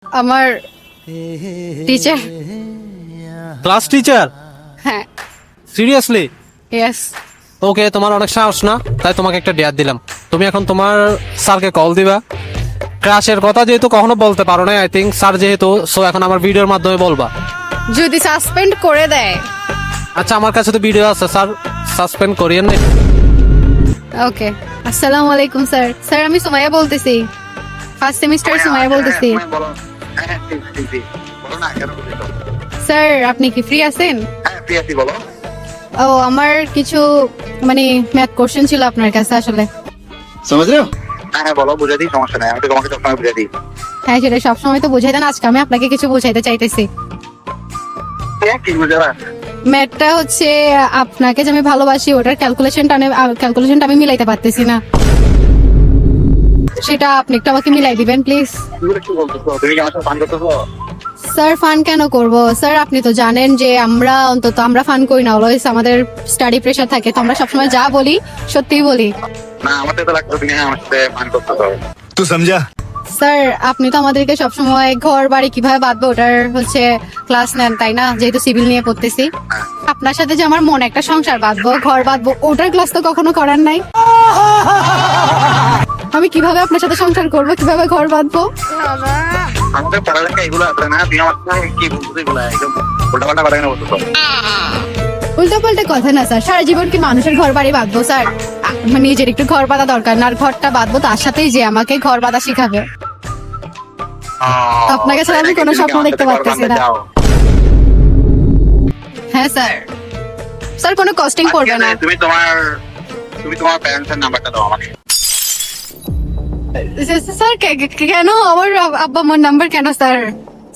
আমার teacher. Class teacher? হ্যাঁ। Seriously? Yes. ওকে, তোমার অনেক সাহস না, তাই তোমাকে একটা ডেয়ার দিলাম। তুমি এখন তোমার স্যারকে কল দিবা। ক্রাশের কথা যেহেতু কখনো বলতে পারো না, আই থিঙ্ক স্যার যেহেতু, সো এখন আমার ভিডিওর মাধ্যমে বলবা। যদি সাসপেন্ড করে দেয়? আচ্ছা, আমার কাছে তো ভিডিও আছে, স্যার সাসপেন্ড করিয়েন না। ওকে। আসসালামু আলাইকুম স্যার। স্যার আমি সুমাইয়া বলতেছি, ফার্স্ট সেমিস্টার সুমাইয়া বলতেছি। স্যার আপনি কি ফ্রি আছেন? ও আমার কিছু মানে ম্যাথ কোশ্চেন ছিল আপনার কাছে আসলে। समझ रहे हो? হ্যাঁ বলো, বুঝাই দিই, সমস্যা নাই, আমি তোমাকে সবসময় বুঝাই দিই। হ্যাঁ সেটা সবসময় তো বুঝাই দেন, আজকে আমি আপনাকে কিছু বুঝাইতে চাইতেছি। কি বুঝাবা? ম্যাথটা হচ্ছে আপনাকে যে আমি ভালোবাসি ওটার ক্যালকুলেশনটা আমি মিলাইতে পারতেছি না, সেটা আপনি একটু আমাকে মিলাই দিবেন প্লিজ। এগুলো কি বলতেছো? তুমি কি আমার সাথে ফান করতেছো? স্যার ফান কেন করব স্যার? আপনি তো জানেন যে আমরা ফান করি না, অলওয়েজ আমাদের স্টাডি প্রেশার থাকে, তো আমরা সবসময় যা বলি সত্যিই বলি। না, আমার তো লাগতো তুমি আমার সাথে ফান করতেছো। तू समझा? স্যার আপনি তো আমাদেরকে সবসময় ঘর বাড়ি কিভাবে বাঁধবো ওটার হচ্ছে ক্লাস নেন তাই না, যেহেতু সিভিল নিয়ে পড়তেছি। আপনার সাথে যে আমার মন একটা সংসার বাঁধবো, ঘর বাঁধবো, ওটার ক্লাস তো কখনো করার নাই। আমি কিভাবে আপনার সাথে সংসার করবো, কিভাবে ঘর বাঁধবো? আমাদের পড়ালেখা এগুলো আছে না, তুমি আমার সাথে কি বলতেছো? এগুলো একদম উল্টাপাল্টা কথা কেন বলতেছো? উল্টো পাল্টা কথা না স্যার, সারা জীবন কি মানুষের ঘর বাড়ি বাঁধবো স্যার? আমার নিজের একটু ঘর বাঁধা দরকার না, আর ঘরটা বাঁধবো তার সাথেই যে আমাকে ঘর বাঁধা শিখাবে। আপনাকে ছাড়া আমি কোনো স্বপ্ন দেখতে পারতেছি না। হ্যাঁ স্যার। স্যার কোনো কস্টিং পড়বে না। তুমি তোমার প্যারেন্টসের নাম্বারটা দাও আমাকে। স্যার কেন আমার আব্বা আমার নাম্বার কেন স্যার?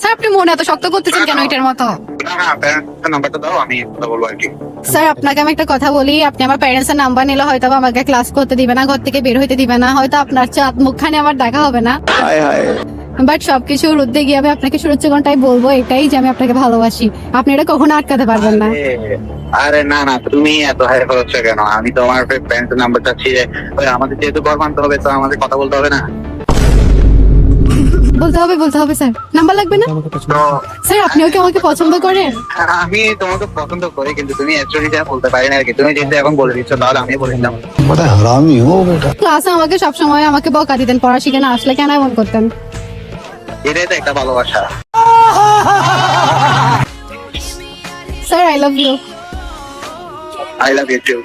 স্যার আপনি মনে এত শক্ত করতেছেন কেন এটার মতো? না, প্যারেন্টসের নাম্বারটা দাও, আমি কথা বলবো আর কি। স্যার আপনাকে আমি একটা কথা বলি, আপনি আমার প্যারেন্টস এর নাম্বার নিলে হয়তো আমাকে ক্লাস করতে দিবে না, ঘর থেকে বের হইতে দিবে না, হয়তো আপনার চাঁদ মুখখানে আমার দেখা হবে না, বাট সবকিছুর ঊর্ধ্বে গিয়ে আমি আপনাকে সুরক্ষাটাই বলবো এটাই যে আমি আপনাকে ভালোবাসি। আপনি এটা কখনো আটকাতে পারবেন না। আরে না না, তুমি এত হাই হচ্ছে কেন? আমি তোমার প্যারেন্টসের নাম্বার চাচ্ছি, আমাদের যেহেতু ঘর মানতে হবে তো আমাদের কথা বলতে হবে না? বলতে হবে স্যার। নাম্বার লাগবে না তো স্যার? আপনিও কি আমাকে পছন্দ করেন? আমি তোমাকে পছন্দ করি, কিন্তু তুমি অ্যাকচুয়ালি বলতে পারি না আর কি। তুমি যেহেতু এখন বলে দিচ্ছ তাহলে আমি বলে দিলাম। बड़ा हरामी हो बेटा। ক্লাসে আমাকে সবসময় আমাকে বকা দিতেন, পড়া শিখে না আসলে কেন এমন করতেন? এটাই তো একটা ভালোবাসা। Sir I love you. I love you two.